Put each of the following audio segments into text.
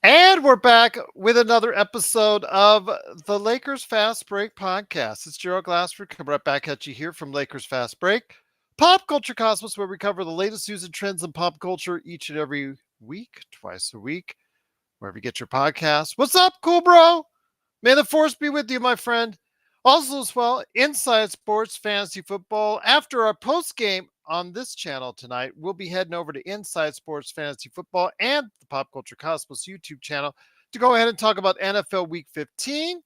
And we're back with another episode of the Lakers Fast Break podcast. It's Gerald Glassford coming right back at you here from Lakers Fast Break, Pop Culture Cosmos, where we cover the latest news and trends in pop culture each and every week, twice a week, wherever you get your podcast. What's up, cool bro? May the force be with you, my friend. Also, as well, Inside Sports Fantasy Football. After our post game on this channel tonight, we'll be heading over to Inside Sports Fantasy Football and the Pop Culture Cosmos YouTube channel to go ahead and talk about NFL Week 15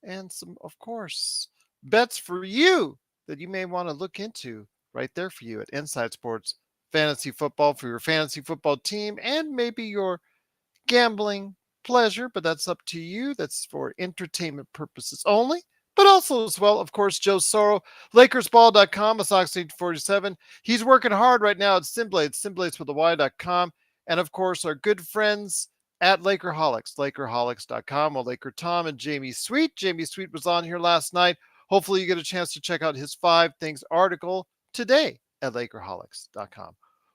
and some, of course, bets for you that you may want to look into right there for you at Inside Sports Fantasy Football for your fantasy football team and maybe your gambling pleasure, but that's up to you. That's for entertainment purposes only. But also, as well, of course, Joe Soro, LakersBall.com, Asox47. He's working hard right now at Simblades with a Y.com. And of course, our good friends at Lakerholics, Lakerholics.com, well, Laker Tom and Jamie Sweet. Jamie Sweet was on here last night. Hopefully, you get a chance to check out his 5 Things article today at Lakerholics.com.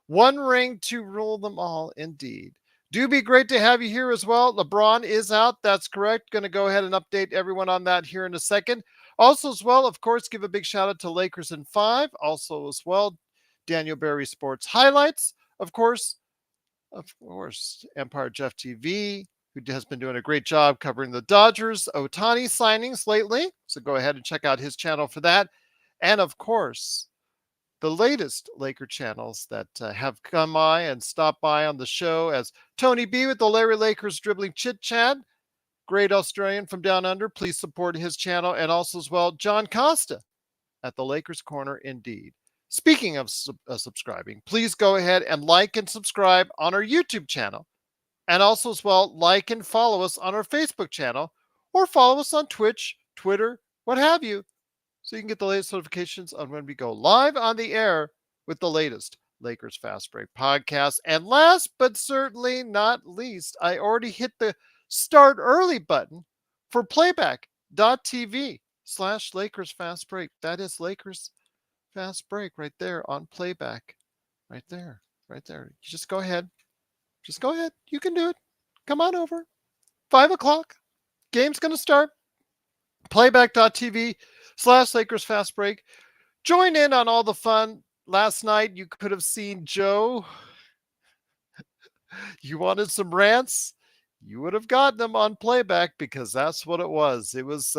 One ring to rule them all, indeed. Do be great to have you here as well. LeBron is out. That's correct. Going to go ahead and update everyone on that here in a second. Also, as well, of course, give a big shout out to Lakers in 5. Also, as well, Daniel Berry Sports Highlights. Of course, Empire Jeff TV, who has been doing a great job covering the Dodgers Otani signings lately. So go ahead and check out his channel for that. And of course, the latest Laker channels that have come by and stopped by on the show as Tony B with the Larry Lakers Dribbling Chit Chat, great Australian from down under. Please support his channel. And also as well, John Costa at the Lakers Corner indeed. Speaking of subscribing, please go ahead and like and subscribe on our YouTube channel. And also as well, like and follow us on our Facebook channel or follow us on Twitch, Twitter, what have you, so you can get the latest notifications on when we go live on the air with the latest Lakers Fast Break podcast. And last but certainly not least, I already hit the start early button for playback.tv/Lakers Fast Break. That is Lakers Fast Break right there on playback. Right there. Right there. You just go ahead. Just go ahead. You can do it. Come on over. 5 o'clock. Game's going to start. Playback.tv/Lakers Fast Break. Join in on all the fun. Last night, you could have seen Joe. You wanted some rants? You would have gotten them on playback because that's what it was. It was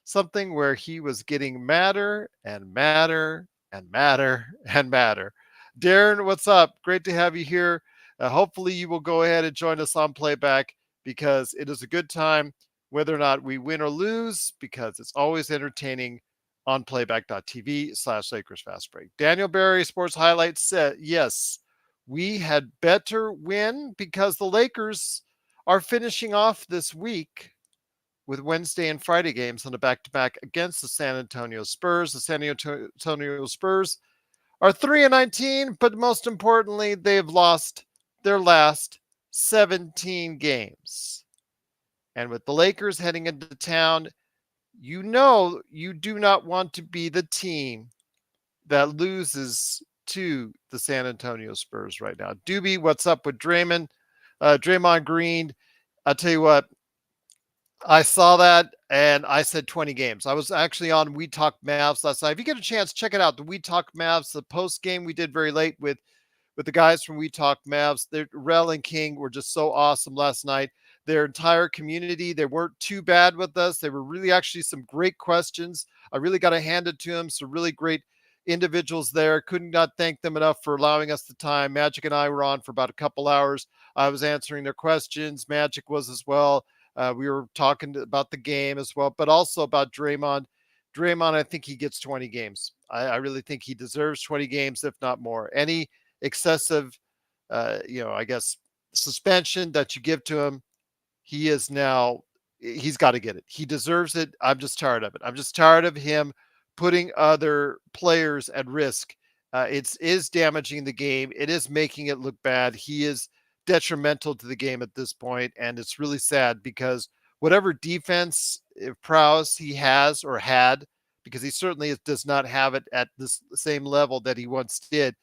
something where he was getting madder and madder and madder and madder. Darren, what's up? Great to have you here. Hopefully, you will go ahead and join us on playback because it is a good time, whether or not we win or lose, because it's always entertaining on playback.tv/Lakers Fast Break. Daniel Berry Sports Highlights said, yes, we had better win because the Lakers are finishing off this week with Wednesday and Friday games on a back-to-back against the San Antonio Spurs. The San Antonio Spurs are 3-19, but most importantly, they've lost their last 17 games. And with the Lakers heading into town, you know you do not want to be the team that loses to the San Antonio Spurs right now. Doobie, what's up with Draymond Green? I'll tell you what, I saw that and I said 20 games. I was actually on We Talk Mavs last night. If you get a chance, check it out. The We Talk Mavs, the post game we did very late with the guys from We Talk Mavs. Rel and King were just so awesome last night. Their entire community, they weren't too bad with us. They were really actually some great questions. I really got to hand it to them. Some really great individuals there. Could not thank them enough for allowing us the time. Magic and I were on for about a couple hours. I was answering their questions. Magic was as well. We were talking about the game as well, but also about Draymond. Draymond, I think he gets 20 games. I really think he deserves 20 games, if not more. Any excessive, I guess, suspension that you give to him, he's got to get it. He deserves it. I'm just tired of it. I'm just tired of him putting other players at risk. It is damaging the game. It is making it look bad. He is detrimental to the game at this point, and it's really sad because whatever defense prowess he has or had, because he certainly does not have it at this same level that he once did,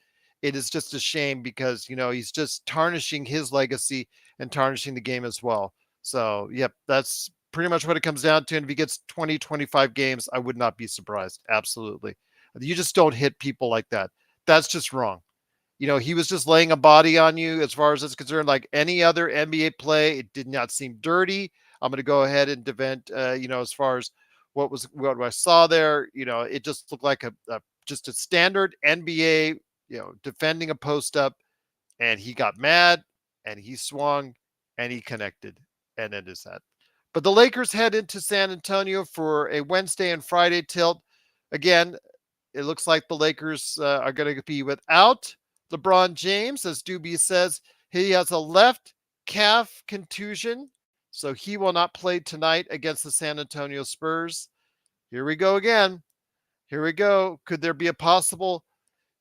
it is just a shame because, he's just tarnishing his legacy and tarnishing the game as well. So, yep, that's pretty much what it comes down to. And if he gets 20, 25 games, I would not be surprised. Absolutely. You just don't hit people like that. That's just wrong. He was just laying a body on you as far as it's concerned, like any other NBA play. It did not seem dirty. I'm going to go ahead and defend, as far as what I saw there, it just looked like just a standard NBA, defending a post up, and he got mad and he swung and he connected, and it is that. But the Lakers head into San Antonio for a Wednesday and Friday tilt. Again, it looks like the Lakers are going to be without LeBron James, as Doobie says. He has a left calf contusion, so he will not play tonight against the San Antonio Spurs. Here we go again. Here we go. Could there be a possible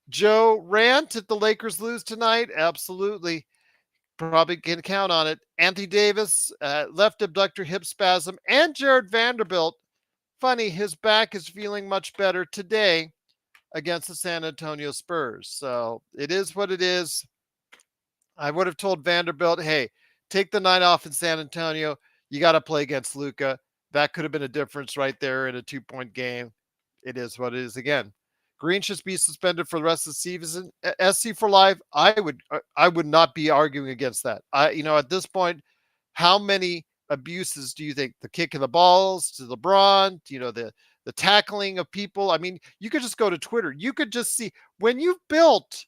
Joe rant if the Lakers lose tonight? Absolutely. Probably can count on it. Anthony Davis, left abductor hip spasm, and Jared Vanderbilt. Funny, his back is feeling much better today against the San Antonio Spurs. So it is what it is. I would have told Vanderbilt, hey, take the night off in San Antonio. You got to play against Luka. That could have been a difference right there in a 2-point game. It is what it is again. Green should be suspended for the rest of the season. SC for life. I would not be arguing against that. At this point, how many abuses do you think? The kick of the balls to LeBron, the tackling of people. I mean, you could just go to Twitter. You could just see when you've built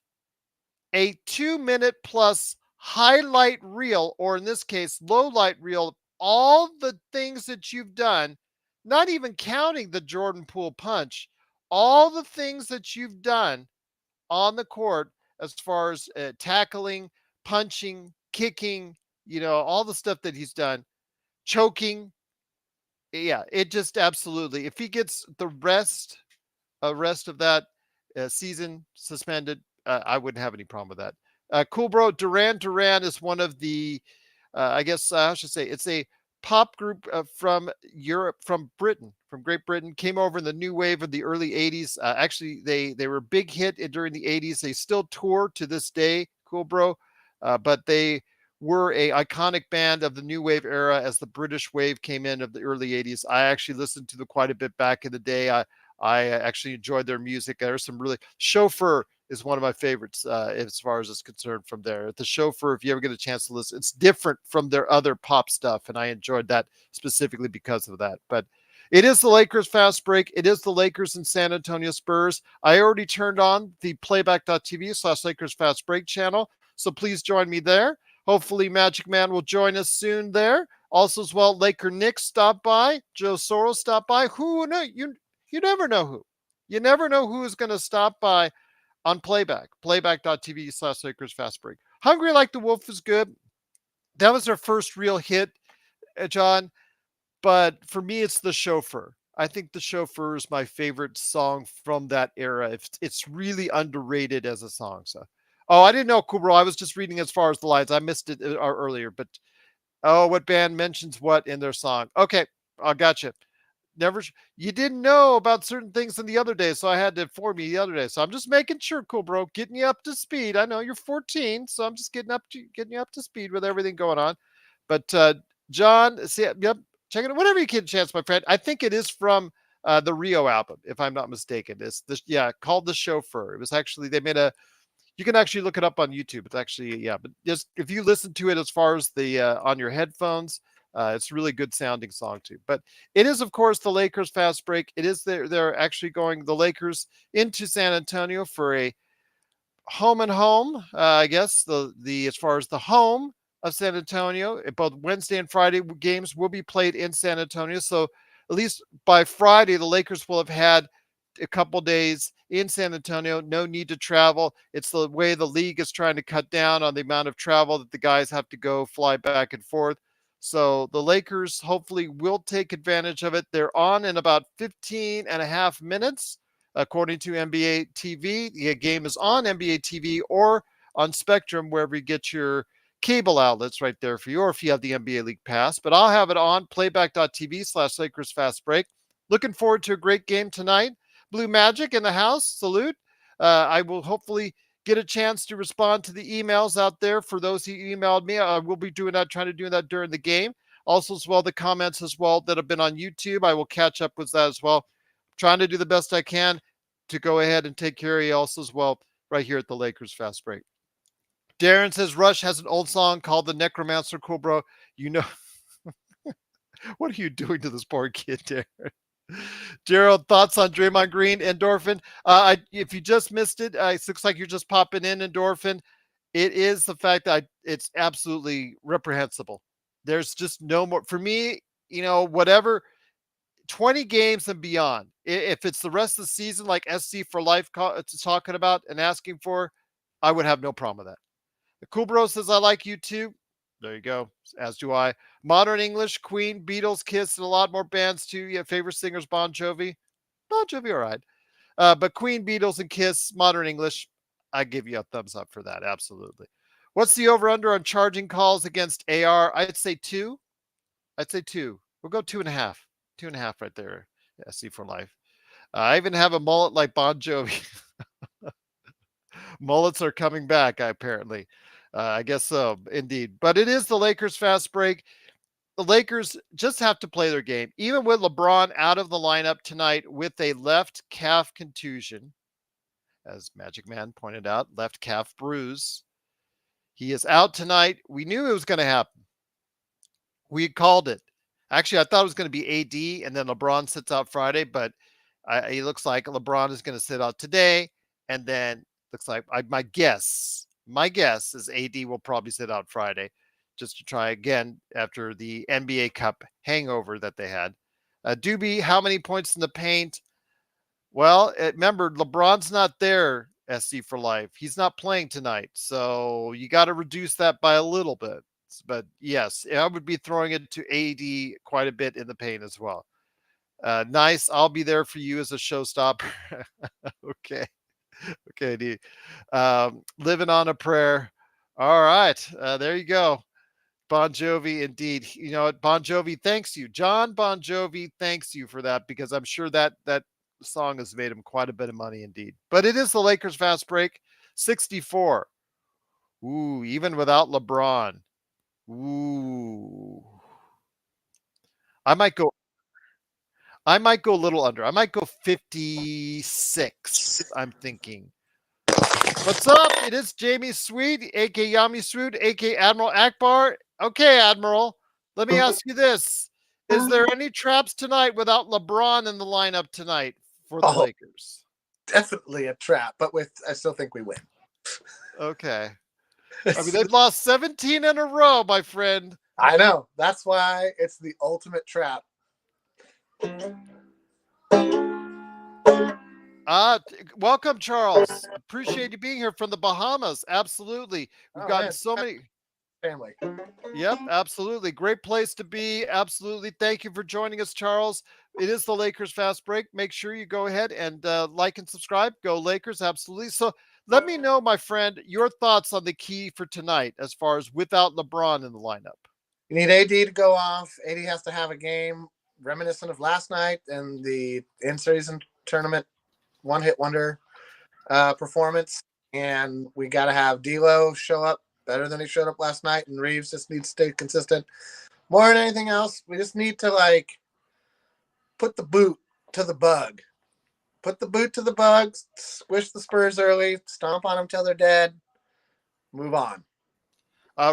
a 2-minute plus highlight reel, or in this case, low light reel, all the things that you've done, not even counting the Jordan Poole punch, all the things that you've done on the court as far as tackling, punching, kicking, all the stuff that he's done, choking. Yeah, it just absolutely. If he gets the rest of that season suspended, I wouldn't have any problem with that. Cool, bro. Duran is one of the, I guess I should say, it's a pop group from Europe, from Britain, from Great Britain. Came over in the new wave of the early '80s. Actually, they were a big hit during the '80s. They still tour to this day. Cool, bro. But they were a iconic band of the new wave era as the British wave came in of the early '80s. I actually listened to them quite a bit back in the day. I actually enjoyed their music. There's some really Chauffeur is one of my favorites as far as it's concerned from there. The Chauffeur, if you ever get a chance to listen, it's different from their other pop stuff, and I enjoyed that specifically because of that. But it is the Lakers fast break. It is the Lakers and San Antonio Spurs. I already turned on the playback.tv/Lakers fast break channel, so please join me there. Hopefully Magic Man will join us soon there. Also as well, Laker Nick stopped by. Joe Soros stopped by. Who know you never know who. You never know who is going to stop by on playback.tv/Lakers fast break. Hungry Like the Wolf is good. That was their first real hit, John. But for me, it's The Chauffeur. I think The Chauffeur is my favorite song from that era. It's really underrated as a song. So, oh, I didn't know, Kubro. I was just reading as far as the lines. I missed it earlier. But, oh, what band mentions what in their song? Okay, I gotcha. Never, you didn't know about certain things in the other day, so I had to inform you the other day. So I'm just making sure, cool, bro, getting you up to speed. I know you're 14, so I'm just getting you up to speed with everything going on. But John, see, yep, check it out whenever you get a chance, my friend. I think it is from the Rio album, if I'm not mistaken. It's this, yeah, called The Chauffeur. It was actually they made a. You can actually look it up on YouTube. It's actually, yeah, but just if you listen to it as far as the on your headphones, it's a really good sounding song too. But it is, of course, the Lakers fast break. It is they're actually going the Lakers into San Antonio for a home and home. I guess the as far as the home of San Antonio, both Wednesday and Friday games will be played in San Antonio. So at least by Friday, the Lakers will have had a couple days in San Antonio. No need to travel. It's the way the league is trying to cut down on the amount of travel that the guys have to go fly back and forth. So the Lakers hopefully will take advantage of it. They're on in about 15 and a half minutes, according to NBA TV. The game is on NBA TV or on Spectrum, wherever you get your cable outlets right there for you, or if you have the NBA League Pass. But I'll have it on playback.tv/Lakers Fast Break. Looking forward to a great game tonight. Blue Magic in the house. Salute. I will hopefully get a chance to respond to the emails out there for those who emailed me. I will be doing that, trying to do that during the game. Also, as well, the comments as well that have been on YouTube, I will catch up with that as well. Trying to do the best I can to go ahead and take care of you also as well right here at the Lakers Fast Break. Darren says Rush has an old song called The Necromancer. Cool, bro. You know, what are you doing to this poor kid, Darren? Gerald, thoughts on Draymond Green, endorphin? If you just missed it, it looks like you're just popping in, endorphin. It is the fact that it's absolutely reprehensible. There's just no more for me. Whatever 20 games and beyond. If it's the rest of the season, like SC for Life talking about and asking for, I would have no problem with that. The Cool Bro says, I like you too. There you go. As do I. Modern English, Queen, Beatles, Kiss, and a lot more bands too. Yeah, favorite singers, Bon Jovi. Bon Jovi, all right. But Queen, Beatles, and Kiss, Modern English, I give you a thumbs up for that. Absolutely. What's the over-under on charging calls against AR? I'd say 2. I'd say 2. We'll go 2.5. 2.5 right there. Yeah, SC for Life. I even have a mullet like Bon Jovi. Mullets are coming back, apparently. I guess so, indeed. But it is the Lakers Fast Break. The Lakers just have to play their game. Even with LeBron out of the lineup tonight with a left calf contusion, as Magic Man pointed out, left calf bruise. He is out tonight. We knew it was going to happen. We called it. Actually, I thought it was going to be AD and then LeBron sits out Friday, but it looks like LeBron is going to sit out today. And then looks like my guess is AD will probably sit out Friday just to try again after the NBA Cup hangover that they had. Doobie, how many points in the paint? Well, remember, LeBron's not there, SC for Life. He's not playing tonight. So you got to reduce that by a little bit. But yes, I would be throwing it to AD quite a bit in the paint as well. Nice. I'll be there for you as a showstopper. Okay. Okay, D. Living on a prayer. All right. There you go. Bon Jovi, indeed. You know what? Bon Jovi thanks you. John Bon Jovi thanks you for that because I'm sure that song has made him quite a bit of money indeed. But it is the Lakers Fast Break. 64. Ooh, even without LeBron. Ooh. I might go a little under. I might go 56. I'm thinking. What's up? It is Jamie Sweet, aka Yami Sweet, aka Admiral Akbar. Okay, Admiral. Let me ask you this: is there any traps tonight without LeBron in the lineup tonight for the Lakers? Definitely a trap, but I still think we win. Okay. I mean, they've lost 17 in a row, my friend. I know. That's why it's the ultimate trap. Welcome, Charles. Appreciate you being here from the Bahamas. Absolutely. We've gotten so many. Family. Yep, absolutely. Great place to be. Absolutely. Thank you for joining us, Charles. It is the Lakers Fast Break. Make sure you go ahead and like and subscribe. Go Lakers. Absolutely. So let me know, my friend, your thoughts on the key for tonight as far as without LeBron in the lineup. You need AD to go off. AD has to have a game reminiscent of last night and the in-season tournament one-hit wonder performance. And we got to have D'Lo show up better than he showed up last night. And Reeves just needs to stay consistent. More than anything else, we just need to, put the boot to the bug. Put the boot to the bug, squish the Spurs early, stomp on them till they're dead, move on.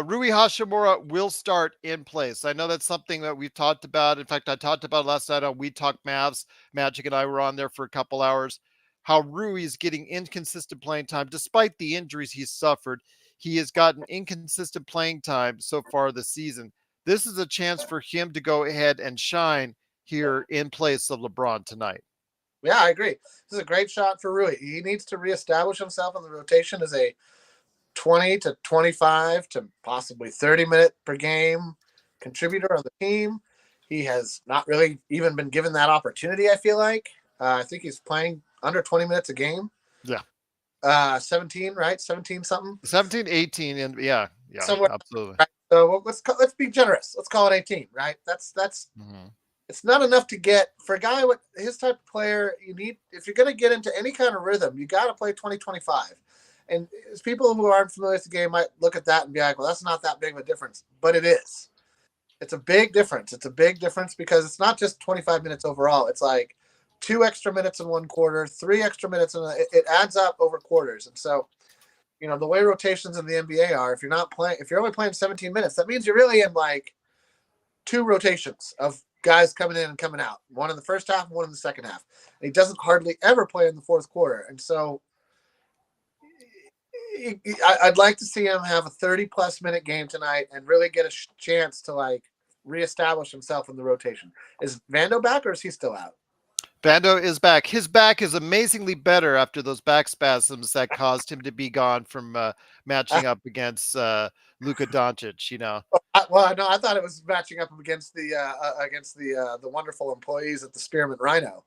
Rui Hashimura will start in place. I know that's something that we've talked about. In fact, I talked about last night on We Talk Mavs. Magic and I were on there for a couple hours. How Rui is getting inconsistent playing time. Despite the injuries he's suffered, he has gotten inconsistent playing time so far this season. This is a chance for him to go ahead and shine here in place of LeBron tonight. Yeah, I agree. This is a great shot for Rui. He needs to reestablish himself in the rotation as a 20 to 25 to possibly 30-minute per game contributor on the team. He has not really even been given that opportunity, I feel like. I think he's playing under 20 minutes a game. Yeah. 17, right? 17 something? 17, 18, and yeah, somewhere, absolutely. Right? So let's be generous. Let's call it 18, right? That's It's not enough to get for a guy with his type of player. You need, if you're going to get into any kind of rhythm, you got to play 20-25. And people who aren't familiar with the game might look at that and be like, well, that's not that big of a difference. But it is. It's a big difference. It's a big difference because it's not just 25 minutes overall. It's like 2 extra minutes in one quarter, 3 extra minutes, it adds up over quarters. And so, the way rotations in the NBA are, if you're only playing 17 minutes, that means you're really in like 2 rotations of guys coming in and coming out, one in the first half and one in the second half. And he doesn't hardly ever play in the fourth quarter. And so I'd like to see him have a 30-plus minute game tonight and really get a chance to like reestablish himself in the rotation. Is Vando back or is he still out? Vando is back. His back is amazingly better after those back spasms that caused him to be gone from matching up against Luka Doncic. I thought it was matching up against the wonderful employees at the Spearmint Rhino.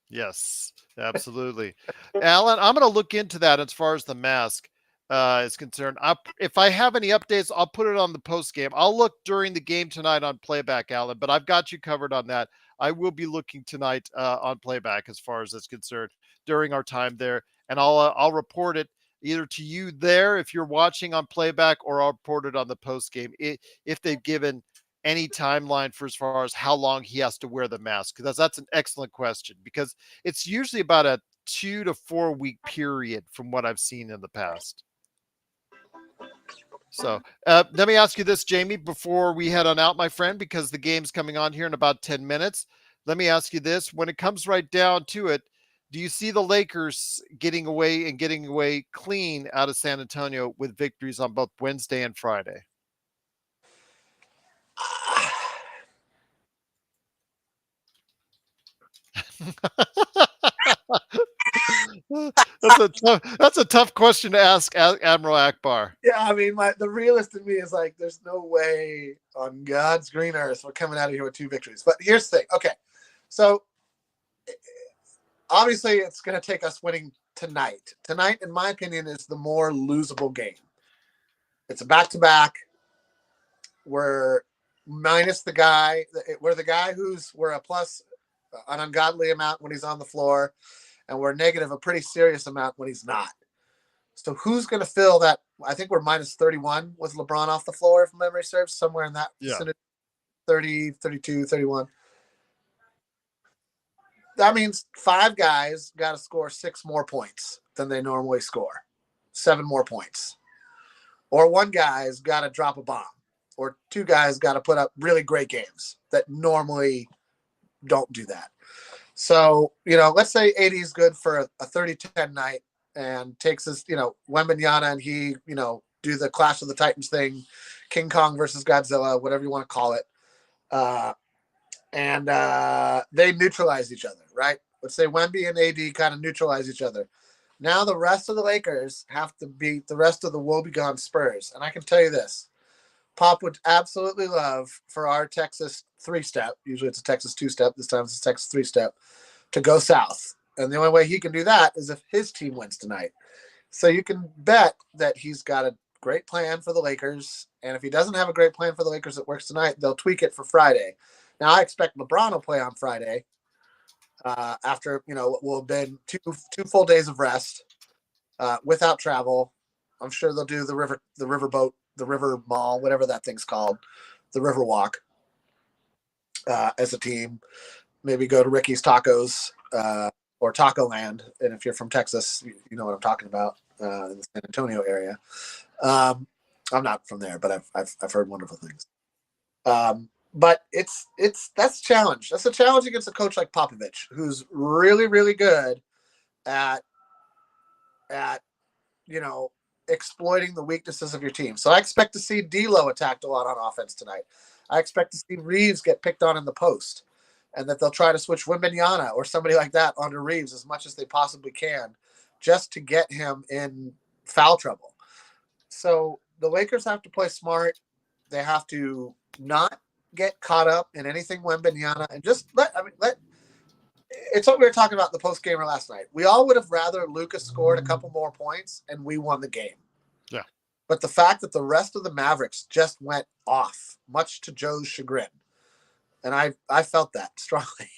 Yes, absolutely. Alan, I'm going to look into that as far as the mask is concerned. If I have any updates, I'll put it on the post game. I'll look during the game tonight on playback, Alan, but I've got you covered on that. I will be looking tonight on playback as far as it's concerned during our time there, and I'll report it either to you there if you're watching on playback, or I'll report it on the post game if they've given any timeline for as far as how long he has to wear the mask, because that's an excellent question, because it's usually about a 2 to 4 week period from what I've seen in the past. So let me ask you this, Jamie, before we head on out, my friend, because the game's coming on here in about 10 minutes. Let me ask you this. When it comes right down to it, do you see the Lakers getting away clean out of San Antonio with victories on both Wednesday and Friday? That's a tough question to ask Admiral Akbar. Yeah, I mean, the realist in me is like, there's no way on God's green earth we're coming out of here with 2 victories. But here's the thing. Okay, so obviously it's going to take us winning tonight. Tonight, in my opinion, is the more losable game. It's a back-to-back. We're minus the guy. We're the guy we're a plus an ungodly amount when he's on the floor, and we're negative a pretty serious amount when he's not. So who's going to fill that? I think we're minus 31 with LeBron off the floor, if memory serves, somewhere in that vicinity, 30, 32, 31. That means 5 guys got to score 6 more points than they normally score, 7 more points. Or 1 guy's got to drop a bomb, or 2 guys got to put up really great games that normally don't do that. So, let's say 80 is good for a 30-10 night and takes us, Wembanyama and he, do the Clash of the Titans thing, King Kong versus Godzilla, whatever you want to call it. And they neutralize each other, right? Let's say Wemby and AD kind of neutralize each other. Now the rest of the Lakers have to beat the rest of the woebegone Spurs. And I can tell you this, Pop would absolutely love for our Texas 3-step, usually it's a Texas 2-step, this time it's a Texas 3-step, to go south. And the only way he can do that is if his team wins tonight. So you can bet that he's got a great plan for the Lakers. And if he doesn't have a great plan for the Lakers that works tonight, they'll tweak it for Friday. Now, I expect LeBron will play on Friday after, what will have been two full days of rest without travel. I'm sure they'll do the riverboat, the river mall, whatever that thing's called, the river walk as a team. Maybe go to Ricky's Tacos or Taco Land. And if you're from Texas, you know what I'm talking about in the San Antonio area. I'm not from there, but I've heard wonderful things. But that's a challenge. That's a challenge against a coach like Popovich, who's really, really good at exploiting the weaknesses of your team. So I expect to see D'Lo attacked a lot on offense tonight. I expect to see Reeves get picked on in the post, and that they'll try to switch Wembanyama or somebody like that onto Reeves as much as they possibly can, just to get him in foul trouble. So the Lakers have to play smart. They have to not get caught up in anything Wembanyama, and just let. It's what we were talking about in the post gamer last night. We all would have rather Luka scored a couple more points and we won the game. Yeah. But the fact that the rest of the Mavericks just went off, much to Joe's chagrin, and I felt that strongly.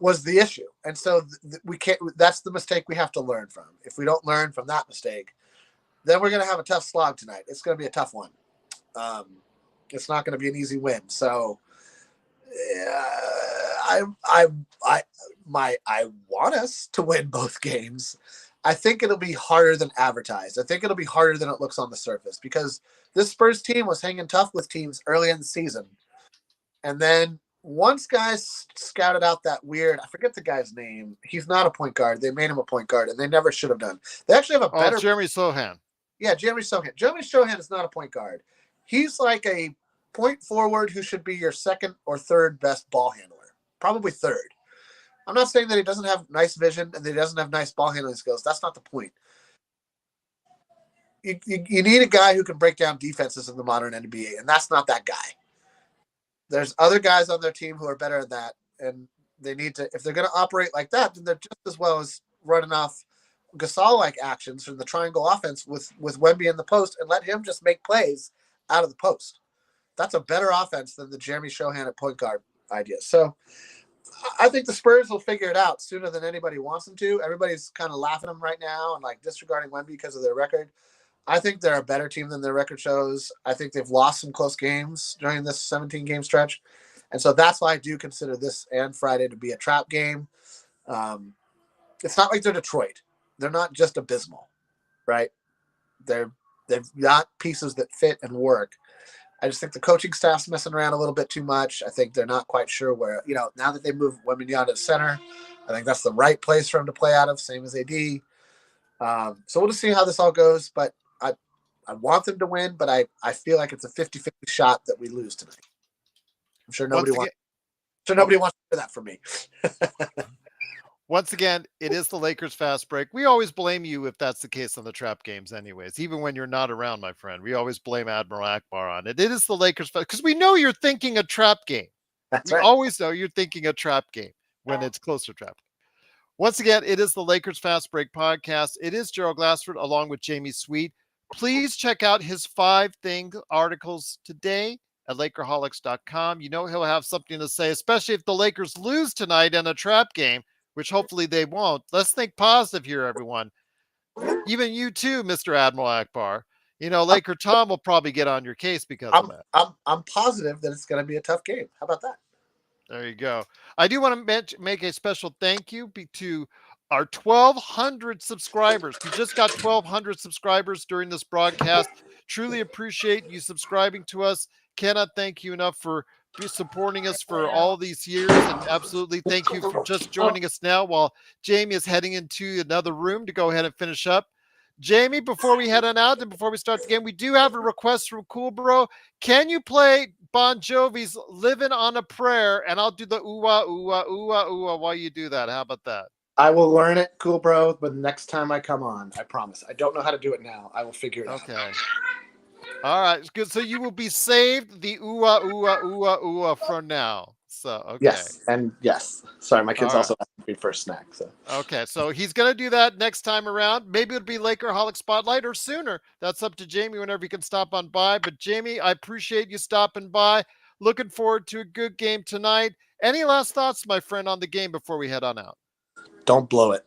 was the issue. And so we can't. That's the mistake we have to learn from. If we don't learn from that mistake, then we're going to have a tough slog tonight. It's going to be a tough one. It's not going to be an easy win. So I want us to win both games. I think it'll be harder than advertised. I think it'll be harder than it looks on the surface because this Spurs team was hanging tough with teams early in the season. And then once guys scouted out that weird, I forget the guy's name. He's not a point guard. They made him a point guard, and they never should have done. They actually have a better. Jeremy Sohan. Yeah, Jeremy Sohan. Jeremy Sohan is not a point guard. He's like a point forward who should be your second or third best ball handler. Probably third. I'm not saying that he doesn't have nice vision and that he doesn't have nice ball handling skills. That's not the point. You need a guy who can break down defenses in the modern NBA, and that's not that guy. There's other guys on their team who are better at that, and they need to. If they're going to operate like that, then they're just as well as running off Gasol-like actions from the triangle offense with Wemby in the post and let him just make plays out of the post. That's a better offense than the Jeremy Sohan at point guard idea. So I think the Spurs will figure it out sooner than anybody wants them to. Everybody's kind of laughing at them right now and like disregarding Wemby because of their record. I think they're a better team than their record shows. I think they've lost some close games during this 17-game stretch. And so that's why I do consider this and Friday to be a trap game. It's not like they're Detroit. They're not just abysmal, right? They've got pieces that fit and work. I just think the coaching staff's messing around a little bit too much. I think they're not quite sure where, now that they moved Wembanyama to center, I think that's the right place for him to play out of, same as AD. So we'll just see how this all goes. But I want them to win, but I feel like it's a 50-50 shot that we lose tonight. I'm sure nobody wants to hear that from me. Once again, it is the Lakers fast break. We always blame you if that's the case on the trap games anyways. Even when you're not around, my friend, we always blame Admiral Akbar on it. It is the Lakers fast because we know you're thinking a trap game. That's we right. always know you're thinking a trap game when it's close to trap. Once again, it is the Lakers Fast Break podcast. It is Gerald Glassford along with Jamie Sweet. Please check out his 5-thing articles today at Lakerholics.com. He'll have something to say, especially if the Lakers lose tonight in a trap game, which hopefully they won't. Let's think positive here, everyone. Even you too, Mr. Admiral Akbar. Laker Tom will probably get on your case because of that. I'm positive that it's going to be a tough game. How about that? There you go. I do want to make a special thank you to our 1,200 subscribers. We just got 1,200 subscribers during this broadcast. Truly appreciate you subscribing to us. Cannot thank you enough for supporting us for all these years. And absolutely thank you for just joining us now while Jamie is heading into another room to go ahead and finish up. Jamie, before we head on out and before we start the game, we do have a request from Cool Bro. Can you play Bon Jovi's Living on a Prayer? And I'll do the ooh-ah, ooh-ah, ooh-ah, ooh-ah while you do that. How about that? I will learn it, Cool Bro, but next time I come on, I promise. I don't know how to do it now. I will figure it out. Okay. All right. Good. So you will be saved the ooh-ah, ooh-ah, ooh-ah, ooh-ah from now. So, okay. Yes, and yes. Sorry, my kids also asked me for a snack. So okay, so he's going to do that next time around. Maybe it'll be Lakerholic Spotlight or sooner. That's up to Jamie whenever he can stop on by. But Jamie, I appreciate you stopping by. Looking forward to a good game tonight. Any last thoughts, my friend, on the game before we head on out? Don't blow it.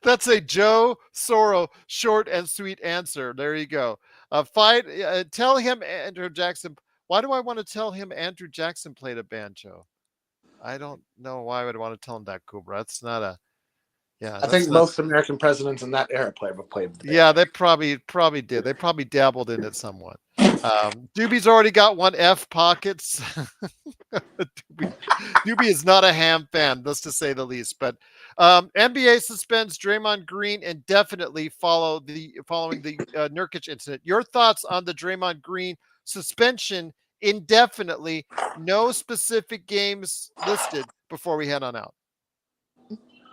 That's a Joe Soro short and sweet answer. There you go. Tell him Andrew Jackson. Why do I want to tell him Andrew Jackson played a banjo? I don't know why I would want to tell him that, Cooper. That's not a. Yeah, I think most American presidents in that era played the banjo. Yeah, they probably did. They probably dabbled in it somewhat. Doobie's already got one F pockets. Doobie is not a Ham fan, let's to say the least. But NBA suspends Draymond Green indefinitely following the Nurkic incident. Your thoughts on the Draymond Green suspension indefinitely? No specific games listed before we head on out.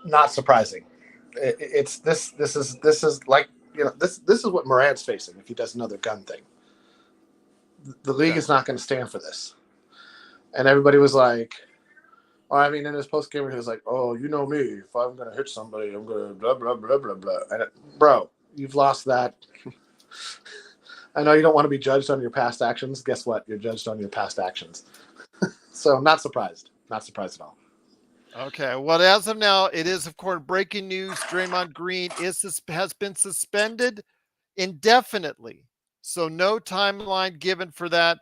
Not surprising. It's this is like this is what Morant's facing if he does another gun thing. The league is not going to stand for this. And everybody was like, in his post game, he was like, "Oh, you know me. If I'm going to hit somebody, I'm going to blah blah blah blah blah." And bro, you've lost that. I know you don't want to be judged on your past actions. Guess what? You're judged on your past actions. So not surprised. Not surprised at all. Okay. Well, as of now, it is, of course, breaking news. Draymond Green has been suspended indefinitely. So no timeline given for that.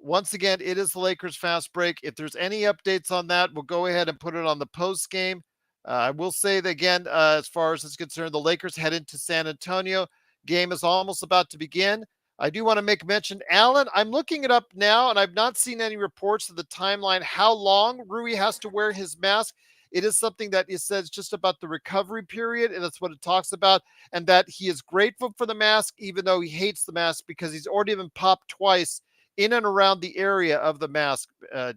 Once again, it is the Lakers fast break. If there's any updates on that, we'll go ahead and put it on the post game. I will say that again, as far as it's concerned, the Lakers head into San Antonio. Game is almost about to begin. I do want to make mention, Alan, I'm looking it up now, and I've not seen any reports of the timeline, how long Rui has to wear his mask. It is something that it says just about the recovery period, and that's what it talks about, and that he is grateful for the mask, even though he hates the mask because he's already been popped twice in and around the area of the mask,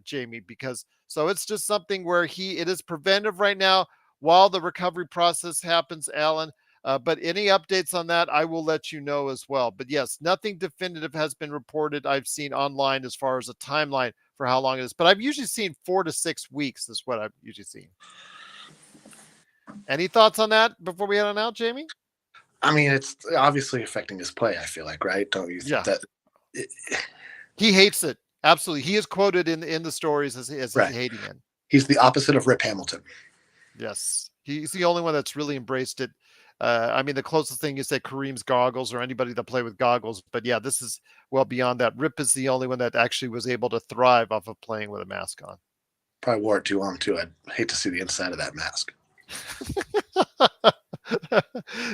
Jamie, because so it's just something where it is preventive right now while the recovery process happens, Alan. But any updates on that, I will let you know as well. But yes, nothing definitive has been reported. I've seen online as far as a timeline for how long it is, but I've usually seen 4 to 6 weeks is what I've usually seen. Any thoughts on that before we head on out, Jamie? I mean, it's obviously affecting his play. I feel like, right? Don't you think Yeah, that? he hates it. Absolutely, he is quoted in the stories as Right. hating it. He's the opposite of Rip Hamilton. Yes, he's the only one that's really embraced it. I mean, the closest thing is say Kareem's goggles or anybody that play with goggles, but yeah, this is well beyond that. Rip is the only one that actually was able to thrive off of playing with a mask on. Probably wore it too long too. I'd hate to see the inside of that mask.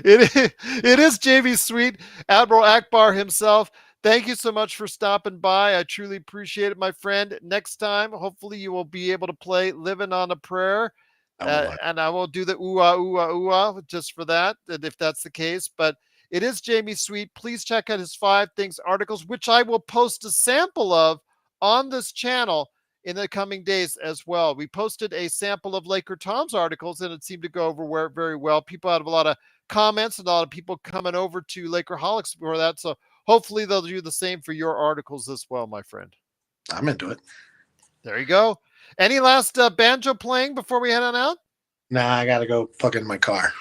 It is JV Sweet, Admiral Akbar himself. Thank you so much for stopping by. I truly appreciate it, my friend. Next time, hopefully, you will be able to play "Living on a Prayer," and I will do the ooh ah ooh ah ooh ah just for that, and if that's the case. But it is Jamie Sweet. Please check out his 5 Things articles, which I will post a sample of on this channel in the coming days as well. We posted a sample of Laker Tom's articles, and it seemed to go over very well. People had a lot of comments and a lot of people coming over to Lakerholics for that. So hopefully they'll do the same for your articles as well, my friend. I'm into it. There you go. Any last banjo playing before we head on out? Nah, I gotta go plug in my car.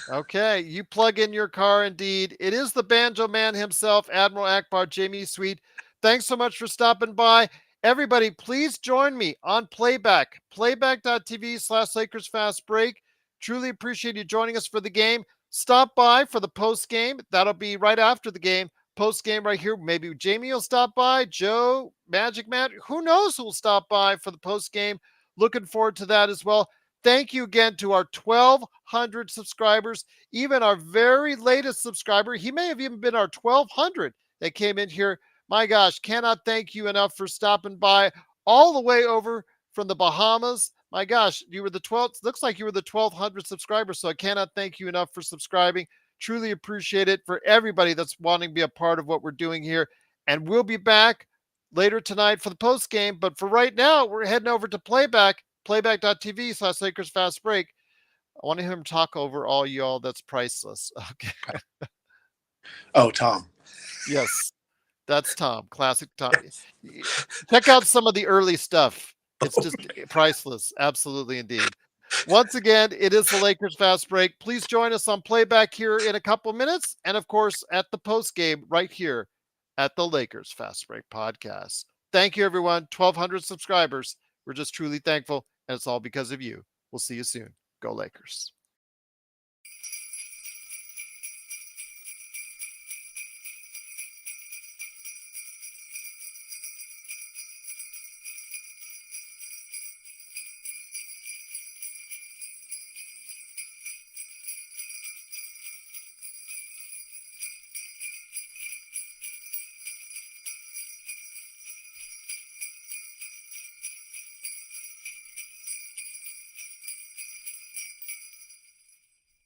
Okay, you plug in your car indeed. It is the Banjo Man himself, Admiral Akbar, Jamie Sweet. Thanks so much for stopping by. Everybody, please join me on Playback, playback.tv/Lakers Fast Break. Truly appreciate you joining us for the game. Stop by for the post game. That'll be right after the game. Post game right here. Maybe Jamie will stop by, Joe, Magic Matt. Who knows who will stop by for the post game? Looking forward to that as well. Thank you again to our 1,200 subscribers, even our very latest subscriber. He may have even been our 1,200 that came in here. My gosh, cannot thank you enough for stopping by all the way over from the Bahamas. My gosh, you were the 12th. Looks like you were the 1,200 subscribers. So I cannot thank you enough for subscribing. Truly appreciate it for everybody that's wanting to be a part of what we're doing here. And we'll be back later tonight for the post game. But for right now, we're heading over to playback.tv/Lakers Fast Break. I want to hear him talk over all y'all. That's priceless. Okay. Oh, Tom. Yes, that's Tom. Classic Tom. Check out some of the early stuff. It's just priceless. Absolutely, indeed. Once again, it is the Lakers Fast Break. Please join us on Playback here in a couple minutes. And of course, at the post game right here at the Lakers Fast Break podcast. Thank you, everyone. 1,200 subscribers. We're just truly thankful. And it's all because of you. We'll see you soon. Go Lakers.